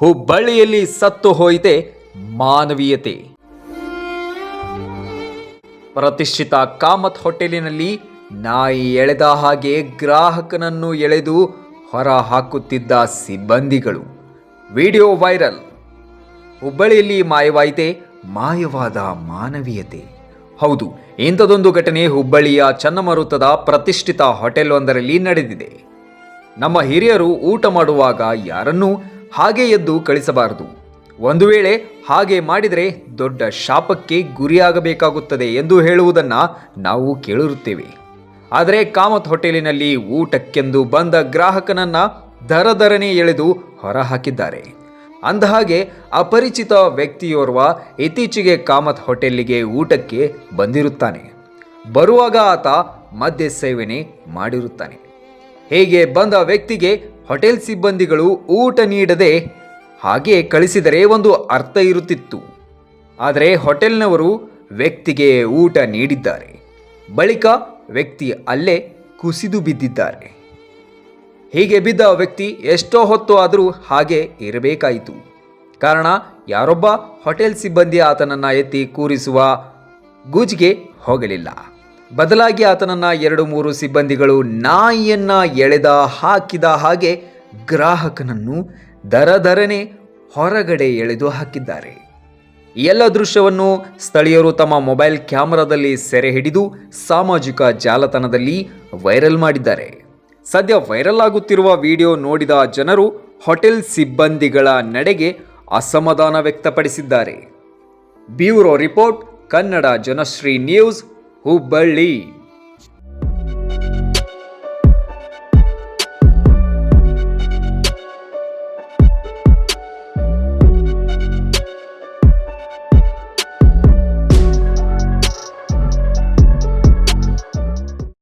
ಹುಬ್ಬಳ್ಳಿಯಲ್ಲಿ ಸತ್ತು ಹೋಯಿತೆ ಮಾನವೀಯತೆ. ಪ್ರತಿಷ್ಠಿತ ಕಾಮತ್ ಹೋಟೆಲಿನಲ್ಲಿ ನಾಯಿ ಎಳೆದ ಹಾಗೆ ಗ್ರಾಹಕನನ್ನು ಎಳೆದು ಹೊರ ಹಾಕುತ್ತಿದ್ದ ಸಿಬ್ಬಂದಿಗಳು. Video viral. ಹುಬ್ಬಳ್ಳಿಯಲ್ಲಿ ಮಾಯವಾಯಿತೆ ಮಾಯವಾದ ಮಾನವೀಯತೆ. ಹೌದು, ಇಂಥದೊಂದು ಘಟನೆ ಹುಬ್ಬಳ್ಳಿಯ ಚನ್ನಮರುತ್ತದ ಪ್ರತಿಷ್ಠಿತ ಹೋಟೆಲ್ ಒಂದರಲ್ಲಿ ನಡೆದಿದೆ. ನಮ್ಮ ಹಿರಿಯರು ಊಟ ಮಾಡುವಾಗ ಯಾರನ್ನೂ ಹಾಗೆ ಎದ್ದು ಕಳಿಸಬಾರದು. ಒಂದು ವೇಳೆ ಹಾಗೆ ಮಾಡಿದರೆ ದೊಡ್ಡ ಶಾಪಕ್ಕೆ ಗುರಿಯಾಗಬೇಕಾಗುತ್ತದೆ ಎಂದು ಹೇಳುವುದನ್ನು ನಾವು ಕೇಳಿರುತ್ತೇವೆ. ಆದರೆ ಕಾಮತ್ ಹೋಟೆಲಿನಲ್ಲಿ ಊಟಕ್ಕೆಂದು ಬಂದ ಗ್ರಾಹಕನನ್ನ ದರದರನೆ ಎಳೆದು ಹೊರಹಾಕಿದ್ದಾರೆ. ಅಂದಹಾಗೆ ಅಪರಿಚಿತ ವ್ಯಕ್ತಿಯೋರ್ವ ಇತ್ತೀಚೆಗೆ ಕಾಮತ್ ಹೋಟೆಲ್ಲಿಗೆ ಊಟಕ್ಕೆ ಬಂದಿರುತ್ತಾನೆ. ಬರುವಾಗ ಆತ ಮದ್ಯ ಸೇವನೆ ಮಾಡಿರುತ್ತಾನೆ. ಹೀಗೆ ಬಂದ ವ್ಯಕ್ತಿಗೆ ಹೋಟೆಲ್ ಸಿಬ್ಬಂದಿಗಳು ಊಟ ನೀಡದೆ ಹಾಗೆ ಕಳಿಸಿದರೆ ಒಂದು ಅರ್ಥ ಇರುತ್ತಿತ್ತು. ಆದರೆ ಹೋಟೆಲ್ನವರು ವ್ಯಕ್ತಿಗೆ ಊಟ ನೀಡಿದ್ದಾರೆ. ಬಳಿಕ ವ್ಯಕ್ತಿ ಅಲ್ಲೇ ಕುಸಿದು ಬಿದ್ದಿದ್ದಾರೆ. ಹೀಗೆ ಬಿದ್ದ ವ್ಯಕ್ತಿ ಎಷ್ಟೋ ಹೊತ್ತು ಆದರೂ ಹಾಗೆ ಇರಬೇಕಾಯಿತು. ಕಾರಣ, ಯಾರೊಬ್ಬ ಹೋಟೆಲ್ ಸಿಬ್ಬಂದಿ ಆತನನ್ನು ಎತ್ತಿ ಕೂರಿಸುವ ಗೂಜಿಗೆ ಹೋಗಲಿಲ್ಲ. ಬದಲಾಗಿ ಆತನನ್ನು 2-3 ಸಿಬ್ಬಂದಿಗಳು ನಾಯಿಯನ್ನ ಎಳೆದ ಹಾಕಿದ ಹಾಗೆ ಗ್ರಾಹಕನನ್ನು ದರದರನೆ ಹೊರಗಡೆ ಎಳೆದು ಹಾಕಿದ್ದಾರೆ. ಈ ಎಲ್ಲ ದೃಶ್ಯವನ್ನು ಸ್ಥಳೀಯರು ತಮ್ಮ ಮೊಬೈಲ್ ಕ್ಯಾಮೆರಾದಲ್ಲಿ ಸೆರೆ ಹಿಡಿದು ಸಾಮಾಜಿಕ ಜಾಲತಾಣದಲ್ಲಿ ವೈರಲ್ ಮಾಡಿದ್ದಾರೆ. ಸದ್ಯ ವೈರಲ್ ಆಗುತ್ತಿರುವ ವಿಡಿಯೋ ನೋಡಿದ ಜನರು ಹೋಟೆಲ್ ಸಿಬ್ಬಂದಿಗಳ ನಡೆಗೆ ಅಸಮಾಧಾನ ವ್ಯಕ್ತಪಡಿಸಿದ್ದಾರೆ. Bureau report, Kannada Janashri news, Hubballi.